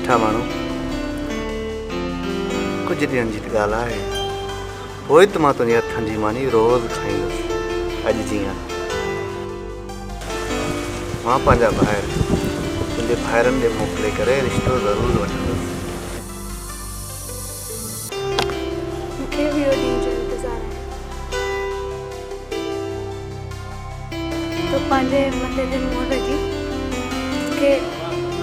ॾिठा माण्हू कुझु ॾींहंनि जी त ॻाल्हि आहे पोइ त मां तुंहिंजे हथनि जी मानी रोज़ु खाईंदुसि अॼु जीअं मां पंहिंजा ॿाहिरि तुंहिंजे भाइरनि ॾे मोकिले करे रिश्तो ज़रूरु वठंदुसि। मूंखे बि इहो ॾींहुं जो इंतज़ारु आहे तो पंहिंजे मथे ते मोहर रखी मूंखे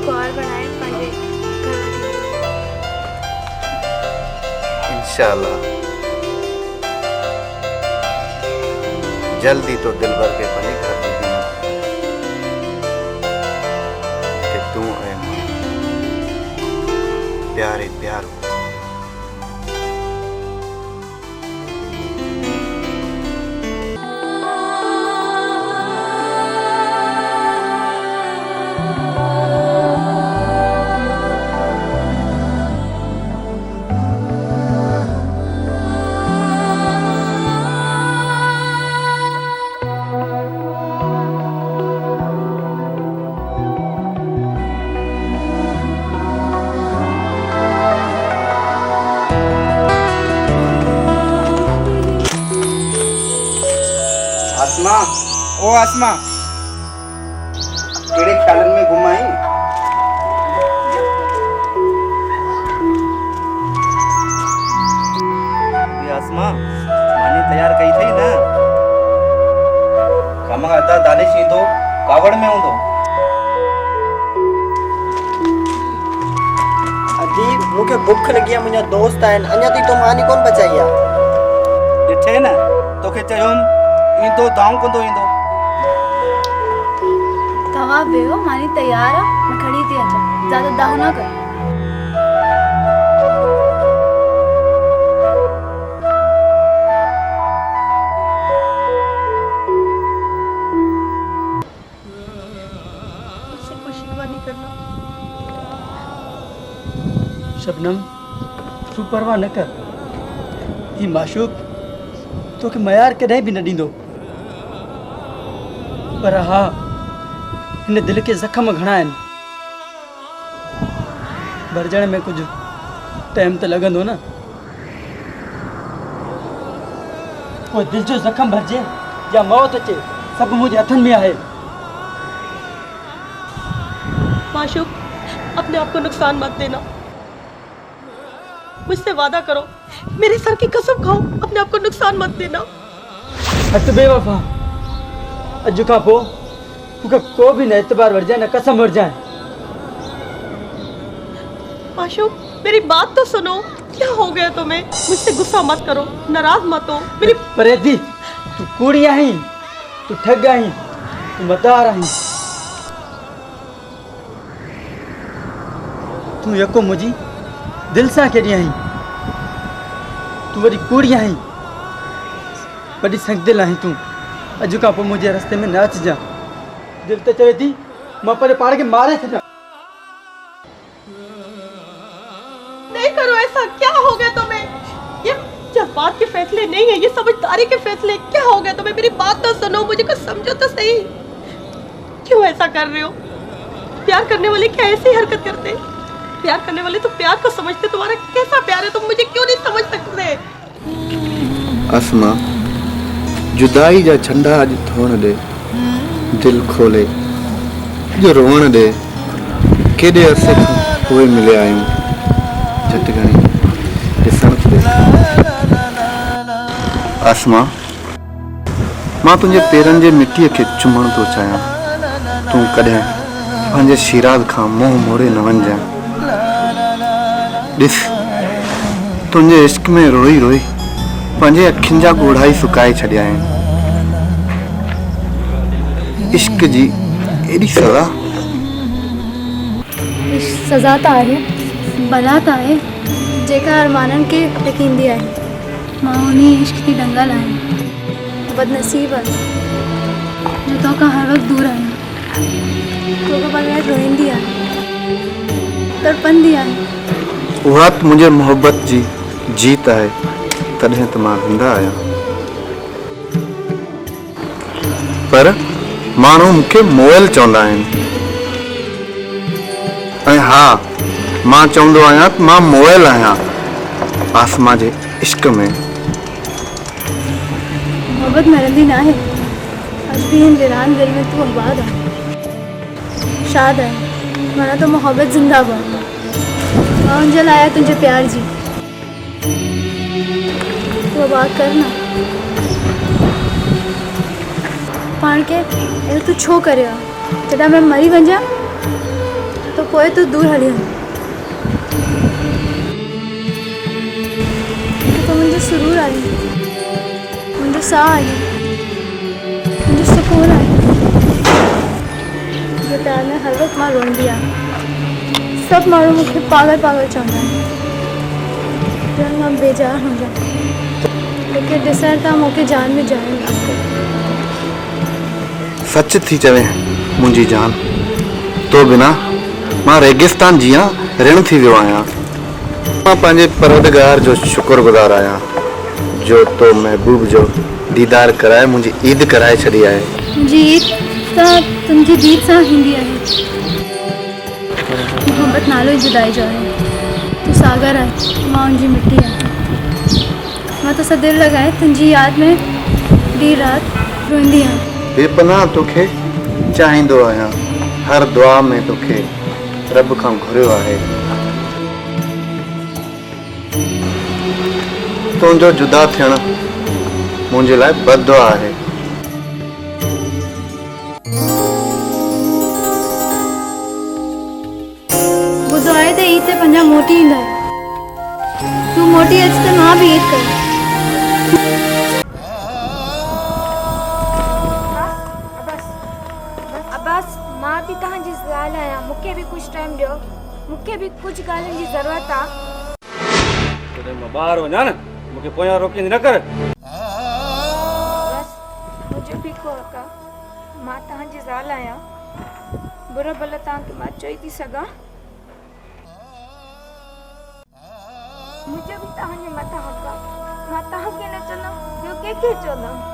कुंवार बणाए पंहिंजे घर वठी इंशाअल्लाह जल्दी तो दिल भर के पंहिंजे घर में कि तूं ऐं मां प्यारे प्यारो आसमा ओ आसमा केड़े ख्यालन में घुमाई ये आसमा मानी तैयार कई थई ना कम अदा दानिश ईंदो कावड़ में हूंदो अजी मुखे भूख लगी है मुझे दोस्त आइन अञा ती तो मानी कोन बचाई आ ॾिठे न तोखे चयोम ईंदो दाऊं कंदो ईंदो तव्हां बेहो मानी तैयार आहे मैं खड़ी थी अचां ज़्यादा दाहू ना कर मुझसे कोई शिकवा नहीं करना शबनम तू परवाह न कर ई माशूक तो के मयार कदे भी न दींदो पर हाँ इन दिल के जख्म घणा आहिनि भरजण में कुछ टाइम तो लगंदो न कोई दिल जो जख्म भरजे या मौत अचे सब मुझे हथन में आहे माशूक अपने आप को नुकसान मत देना मुझसे वादा करो मेरे सर की कसम खाओ अपने आप को नुकसान मत देना हथ बेवफा अज का पो तुका को भी न एतबार बढ़ जाए न कसम बढ़ जाए माशूक मेरी बात तो सुनो क्या हो गया तुम्हें मुझसे गुस्सा मत करो नाराज मत हो मेरी परेदी तू कूड़ी आई तू ठग आई तू मतार आई तू यको मुझी दिल सा केड़ी आई तू वरी कूड़ी आई वडी संगदिल आई तू अज का पो मुझे रास्ते में न अच जा दिल तो चवे थी मैं पर पाड़ के मारे थे नहीं करो ऐसा क्या हो गया तुम्हें ये जज्बात के फैसले नहीं है ये समझदारी के फैसले क्या हो गया तुम्हें मेरी बात तो सुनो मुझे कुछ समझो तो सही क्यों ऐसा कर रहे हो प्यार करने वाले क्या ऐसी हरकत करते प्यार करने वाले तो प्यार को समझते तुम्हारा कैसा प्यार है तुम मुझे क्यों नहीं समझ सकते आसमा जुदाई जा झंडा अॼु थोण दे दिल खोले जो रोवण दे केॾे अरसे खां पोइ मिलिया आहियूं झटि घणी ॾिसण दे आसमा मां तुंहिंजे पेरनि जे मिटीअ खे चुमण थो चाहियां तूं कॾहिं पंहिंजे शिराज़ खां मुंहुं मोड़े न वञजांइ ॾिस तुंहिंजे इश्क में रोई रोई पंहिंजे अखियुनि जा ॻोढ़ा ई सुकाए छॾिया आहिनि इश्क जी एॾी सज़ा सज़ा त आहे भला त आहे जेका अरमाननि खे ॾकींदी आहे मां उन इश्क जी दंगल आहियां बदनसीब आहे जो तोखां हर वक़्तु दूर आहियां तोखां बग़ैर रोईंदी आहे तड़पंदी आहे उहा त मुंहिंजे मोहबत जी जीत आहे तॾहिं त मां ज़िंदा आहियां पर माण्हू मूंखे मोयल चवंदा आहिनि ऐं हा मां चवंदो आहियां त मां मोयल आहियां आसमां जे इश्क में। मोहब्बत मरंदी ना है, अज भी इन वीरान दिल में तू आबाद है, शाद है, माना तो मोहब्बत जिंदाबाद। मां उंजल आया तुझे प्यार जी, तू आबाद करना पाण के तू छो करे जॾहिं मैं मरी वञा तो पोइ तू दूर हली वञ। तो मुझे सुरूर आई, मुझे साह आई, मुझे सुकून आई। जो प्यार में हर वक्त मां रोंदी आहे। सब माण्हू मूंखे पागल पागल चवंदा आहिनि, ॼण मां बेजार हुजां, तोखे ॾिसण तां मूंखे जान में जान लॻे। सच थी चवे मुंहिंजी जान, तो बिना मां रेगिस्तान जियां ऋण थी वियो आहियां। मां पंहिंजे परवरदिगार जो शुक्रगुज़ार आहियां जो तो महबूब जो दीदार कराए मुंहिंजी ईद कराए छॾी आहे। मुंहिंजी ईद त तुंहिंजी दीद सां ईंदी आहे। मोहब्बत नालो ई जुदाई जो आहे। तू सागर आहे, मां उनजी मिट्टी आहे। मां तोसां दिलि लॻाए तुंहिंजी यादि में ॾींहुं राति रोईंदी आहियां। बेपनाह तोखे चाहींदो आहियां, हर दुआ में तोखे रब खां घुरियो आहे। तुंहिंजो जुदा थियणु मुंहिंजे लाइ बददुआ आहे। ॿुधो आहे त ईद ते पंहिंजा मोटी ईंदा आहिनि। तूं मोटी अच त मां बि ईद कयां। अब्बास, मां थी तव्हांजी ज़ाल आहियां, मूंखे बि कुझु टाइम ॾियो, मूंखे बि कुझु ॻाल्हियुनि जी ज़रूरत आहे। जॾहिं मां ॿाहिरि वञा न मूंखे पोयां रोकींदी न कर। बस मुंहिंजो बि को हक़ आहे, मां तव्हांजी ज़ाल आहियां, बुरो भला तव्हांखे मां चई थी सघां। मुंहिंजो बि तव्हांजे मथां हक़ आहे, मां तव्हांखे न चवंदमि ॿियो कंहिंखे चवंदमि।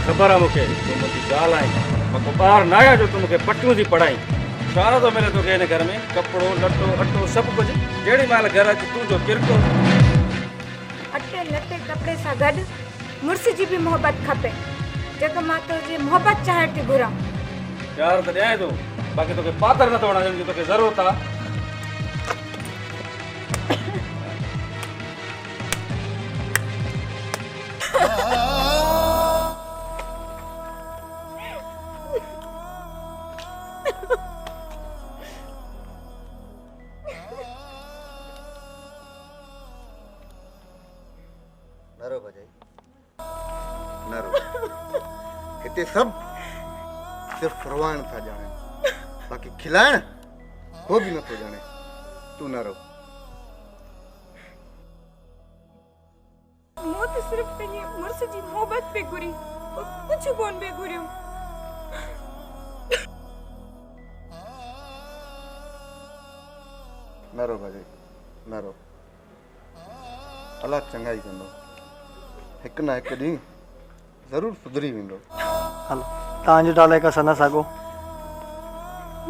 ख़बर आहे मूंखे तूं मुंहिंजी ज़ाल आहीं, मां को ॿार न आहियां जो तूं मूंखे पटियूं थी पढ़ाई। छा थो मिले तोखे हिन घर में कपिड़ो लटो अटो सभु कुझु, जेॾी महिल घर अची तुंहिंजो किरको। अटे लटे कपिड़े सां गॾु मुड़ुस जी बि मोहबत खपे, जेको मां तुंहिंजी मोहबत चाहे थी घुरां। प्यार त ॾियां थो, बाक़ी तोखे पातर नथो वणा जिनजी तोखे ज़रूरत आहे। नरो भजाई नरो, हिते सब सिर्फ फरवाइण था ॼाणनि, बाक़ी खिलाइण को बि नथो ॼाणे। तू नरो। मूं त सिर्फ़ पंहिंजी मुड़ुस जी मोहबत पे घुरी, कुझु कोन पे घुरियो। नरो भजाई नरो, अलाह चङाई कंदो, हिकु न हिकु ॾींहुं ज़रूरु सुधरी वेंदो। हलो तव्हांजो डाले का सना सागो।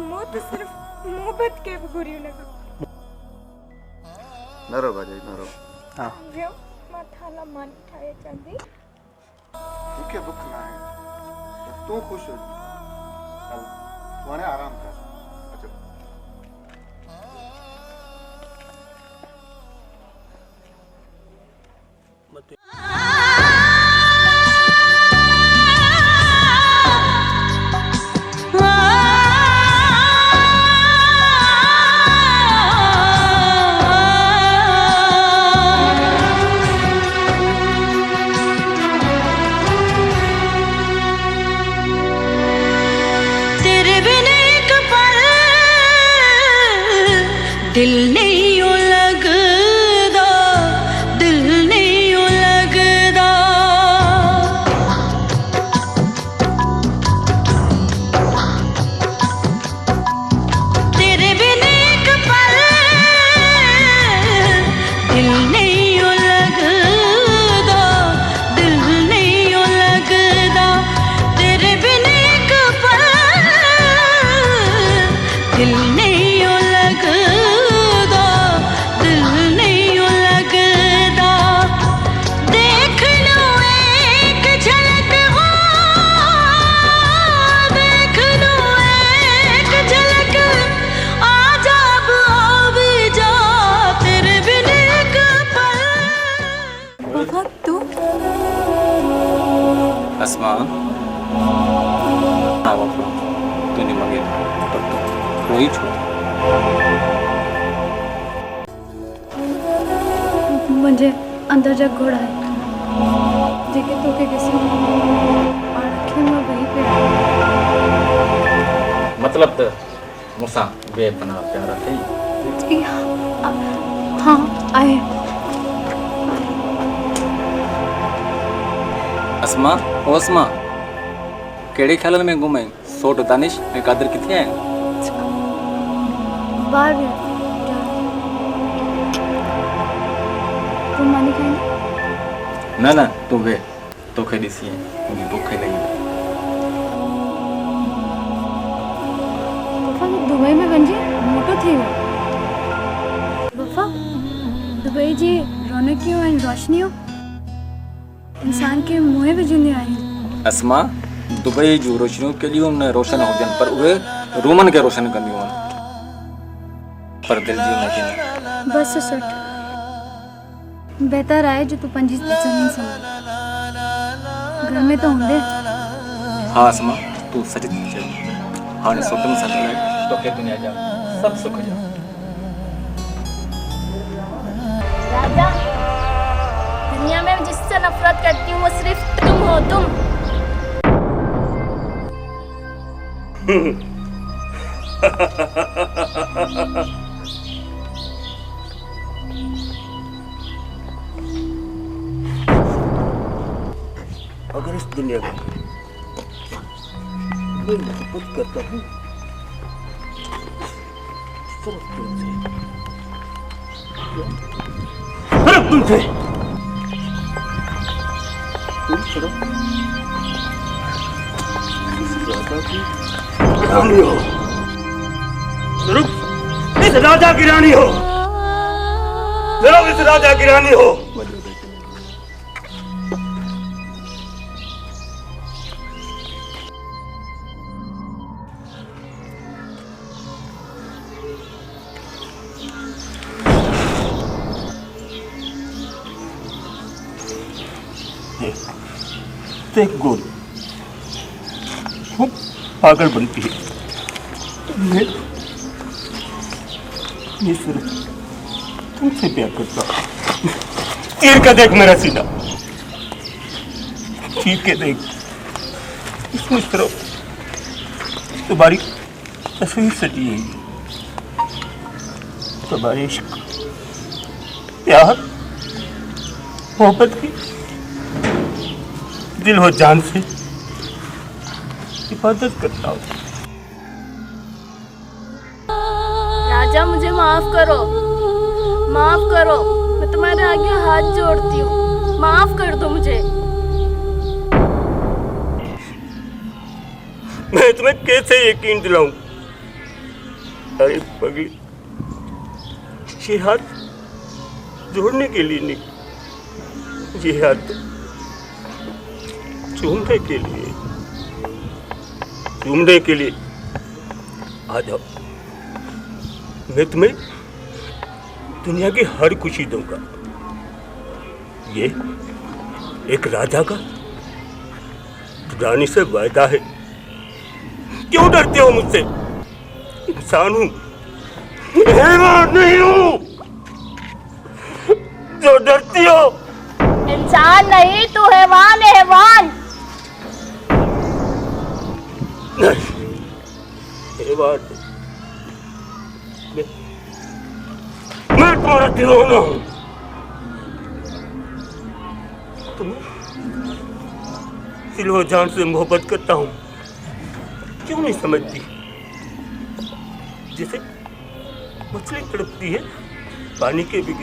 मूं त सिर्फ़ मोहबत के बि घुरी हुन खां। नरो भजाई नरो। हाँ वियो मां थाला मानी ठाहे चंदी। मूंखे बुख न आहे, तूं ख़ुशि हुज। हल तूं हाणे आराम कर। अचो तेरे बिना एक अस्मा वफा तूने मांगे पर तू कोई छोड़ मुझे अंदर जा घोड़ा है जेके तो के किसी पारखे में वहीं पे मतलब तो मुसा बेपनाह प्यारा थे हाँ आए अस्मा ओ अस्मा केड़े ख्याल में घूमे सोट दानिश में कादर किथे हैं बाहर भी तुम मानी खाएंगे ना ना तू वे तो खे दिसी है मुझे भूख लगी बफा तो दुबई में गंजी मोटो थी वो बफा दुबई जी रौनकियों और रोशनियों इंसान के मुँह भी जुने आई अस्मा दुबई जो रोशनियों के लिए उन्हें रोशन हो जान पर वे रोमन के रोशन कर दियो पर दिल जी नहीं बस सट बेहतर आए जो तू पंजी जमीन संभाल घर में तो होंगे हाँ अस्मा तू सच चल हाँ ने सोटम संग तो के दुनिया जा सब सुख जा राजा दुनिया में जिससे नफरत करती हूँ वो सिर्फ तुम हो तुम अगर इस दुनिया में मैं मोहब्बत करता हूँ सिर्फ तुमसे तुम सिर्फ इस राजा की रानी हो सिर्फ इस राजा की रानी हो देख गोल वो पागल बनती है मैं सिर्फ तुमसे प्यार करता हूँ चीर के देख मेरा सीना चीर के देख इसमें सिर्फ तुम्हारी तस्वीर सटी है तुम्हारे इश्क प्यार मोहब्बत की दिल हो जान से हिफाजत करता हूँ राजा मुझे माफ करो मैं तुम्हारे आगे हाथ जोड़ती हूँ माफ कर दो मुझे मैं तुम्हें कैसे यकीन दिलाऊं अरे पगली ये हाथ जोड़ने के लिए नहीं ये हाथ चूमने के लिए आ जाओ मैं तुम्हें दुनिया की हर खुशी दूंगा ये एक राजा का रानी से वायदा है क्यों डरते हो मुझसे इंसान हूं हैवान नहीं हूं जो डरती हो इंसान नहीं तू हैवान है हैवान हैवान मैं तुम्हारा दीवाना हूं तुम्हें दिल और जान से मोहब्बत करता हूं क्यों नहीं समझती जैसे मछली तड़पती है पानी के भी